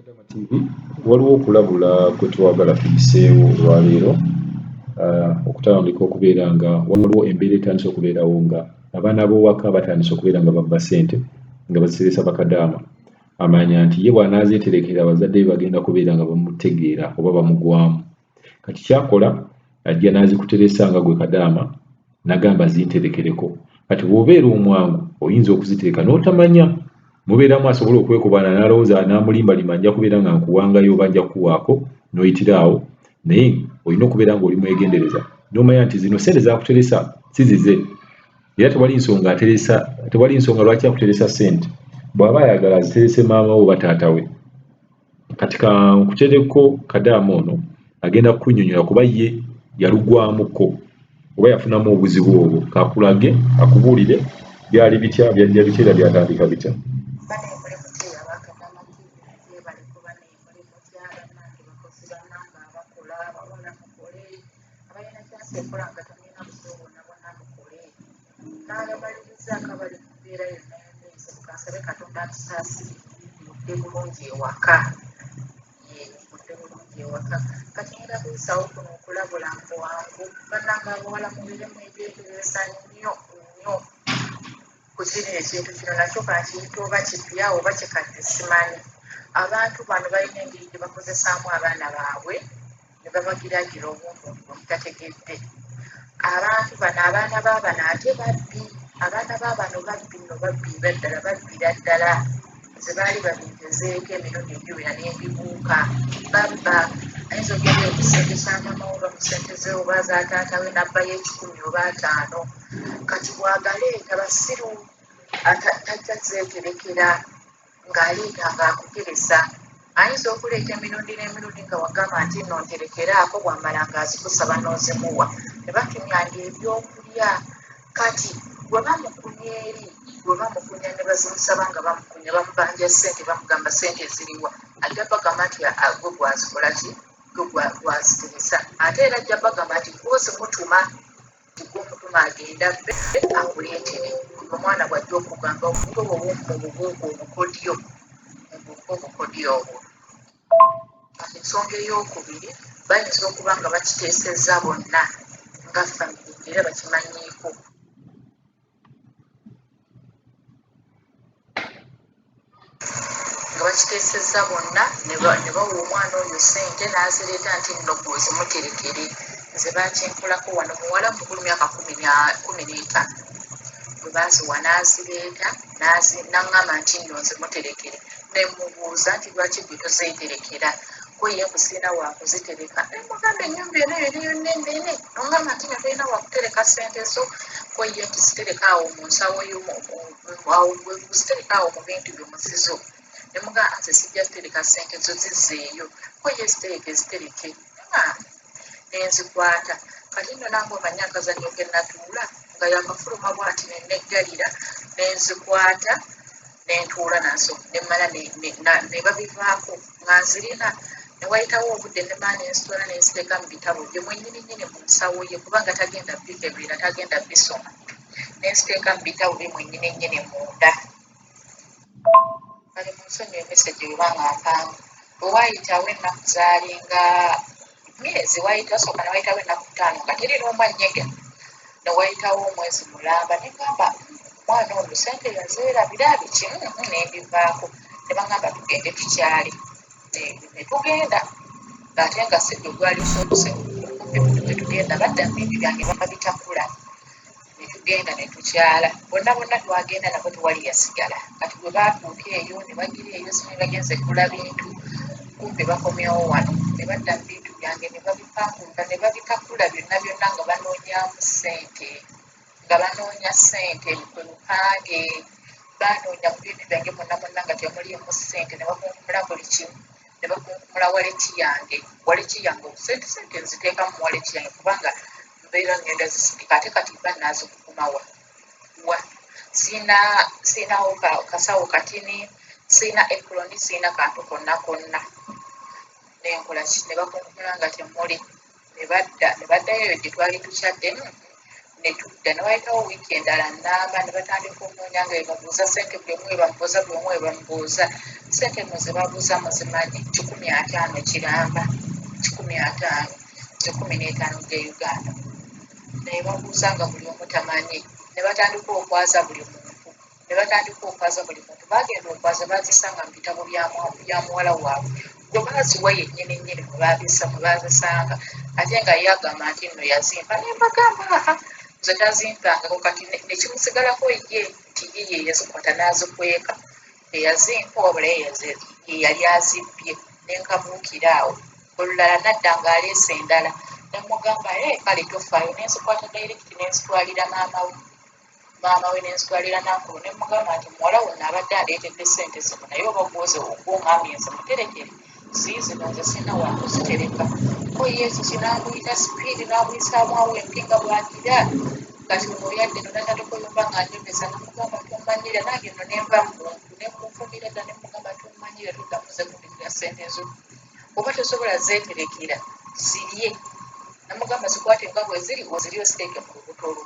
Kadama TV waliwo okulabula kwe twagala tuyiseewo olwaleero okutandika okubeera nga waliwo embeera etandise okubeerawo nga abaana b'owaka batandise okubeera nga babba ssente nga baziseresa bakadaama amanya nti ye bw'anaazeeterekera abazadde be bagenda kubeera nga bamutegeera oba bamugwamu kati kyakola ajja n'azikuteresa nga gwe kadaama n'agamba zinterekereko kati bw'obeera omwangu oyinza okuziteeka n'otamanya mubeeramu asobola okwekubana n'alowooza n'amulimbalima nja kubeera nga nkuwangayo oba nja kukuwaako n'oyitira awo naye olina okubeera ng'oli mwegendereza n'omanya nti zino ssente z'akuteresa si zize era tewali nsonga lwaki akuteresa ssente bw'aba ayagala aziterese maama we oba taata we kati kankutereko kadaama ono agenda kukunnyonnyola kuba ye yalugwamuko oba yafunamu obuzibu obwo kakulage akubuulire byali bitya byajja bitya era byatandika bitya. Kati era kuyisawo kuno okulabula nkuwangu bannanga abawala mubeere mwegendereza nnyo ku kino ekintu kino nakyo kankiyita oba kipya oba kikadde simanyi. Abantu bano balina engeri gye bakozesaamu abaana baabwe ne babagiragira obuntu obutategedde. Abantu bano abaana baabano ate babbi abaana baabano babbi nno babbira ddala babbira ddala ze baali babintezeeko emirundi egiwera n'embibuuka babba ayinza ogenda ku ssente za maama oba mu ssente ze oba za taata we n'abbayo 10 oba 5 kati bw'agaleeta basiru tajja zeeterekera ng'aleeta ng'akuteresa ayinza okuleeta emirundi n'emirundi nga wagamba nti nno nterekeraako bw'amala ng'azikusaba n'ozimuwa ne batumyanga ebyokulya kati bwe bamukunya eri bwe bamukunya ne bazimusaba nga bamukunya bamubanja ssente bamugamba ssente eziriwa ajja bagamba nti gwe gwazikola ki gwe gwaziteresa ate era ajja bagamba nti gwozimutuma omutuma agenda bbe akuleetere omwana bw'ajja okugamba obutwe bw'obubuuka obukodyo obwo. Ensonga ey'okubiri bayinza okuba nga bakiteesezza bonna nga famire era bakimanyiiko. Nga bakiteesezza bonna ne bawa omwana oyo ssente n'azireeta nti nno gwozimuterekere nze bakinkolako wano muwala mukulu myaka 15 bwe baaziwa n'azireeta n'aŋŋamba nti nno nzimuterekere ne mubuuza nti lwaki gwe tozeeterekera kwe ye kusiina wakuzitereka nemugamba ennyumba eno eriyo nnene noŋŋamba nti ne tolina wakutereka ssente zo kwe ye nti zitereka awo mu nsawo zitereka awo mu bintu byomuzizo nemugamba nze sijja zitereka ssente zo zizzeeyo kwe ye zitereke nenzikwata kati nno nange omanya akazannyo ke natuula nga yakafuluma bw'ati neneggalira nenzikwata nentuula nazo nemmala ne babivaako nga nzirina ne wayitawo obudde nemala nenzitwala nenziteeka mu bitabo bye mwennyini mu nsawo ye kubanga tagenda bikebeera tagenda bisoma nenziteeka mu bitabo bye mwennyini munda kale mu nsonyi emesegi webanga mpangu bwe waayitawo ennaku zaalinga myezi wasooka ne wayitawo ennaku 5 nga teri n'omu annyega ne wayitawo omwezi mulamba negamba mwana ono ssente yazeerabira biki nembivaako ne bagamba tugende tukyale ne tugenda ng'ate nga sigwe gwali soose kumpi tugenda badda bintu byange babitakula ne tugenda ne tukyala bonna twagenda nabo tewali yasigala kati bwe baatuuka eyo ne bagira eyo singa bagenze kugula bintu kumpi bakomyewo wano ne badda mu bintu byange ne babipakula ne babitakula byonna nga banoonyaamu ssente nga banoonya ssente kwe bupange banoonya mu bintu byange mwonna nga temuliimu ssente ne bakunkumula buli kimu ne bakunkumula waleti yange ssente nziteeka mu waleti yange kubanga mbeera ngenda zisindika ate kati bannazikukumawa siinawo kasawo katini siina ekuloni siina kantu konna nenkola ki ne bakunkumula nga temuli ne baddayo eyo gye twali tukyaddemu ne tudda ne wayitawo wiiki endala nnamba ne batandika okunoonya nga ebabuuza ssente buli omu ebamubuuza buli omu ebamubuuza ssente mu ze babuuza muzimanyi 150 kiramba 150 150 gye Uganda naye babuuza nga buli omu tamanyi ne batandika okwaza buli muntu bagenda okwaza bazisanga mu bitabo bya muwala waabwe gwe baaziwa yennyini nnyini mwe bazisanga ate nga ye agamba nti nno yazimpa ne mbagamba nze tazimpangako kati nekimusigalako ye nti ye yazikwata n'azikweka eyazimpa wabula ye yali azibbye nenkabuukira awo olulala nadda ng'aleese endala nemugamba kale tofaayo nenzikwata direct nenzitwalira maama we nenzitwalira nankulu nemugamba nti muwala wonna abadde aleetedde ssente zino naye oba gwoŋŋambye nze muterekere zino nze sirina wakuzitereka yesu kinamuyita sipiidi namuyisaamu awo empinga bwagira kati ono oyadde no natandika oyumba nga njogeza nemugamba tommanyira nange no nenva muntu nemunfugira dda nemugamba tommanyira toddamuze kundirira ssente zo oba tosobola zeeterekera zirye namugamba zikwate nga bwe ziri oziryo ziteeke mu lubuto lwo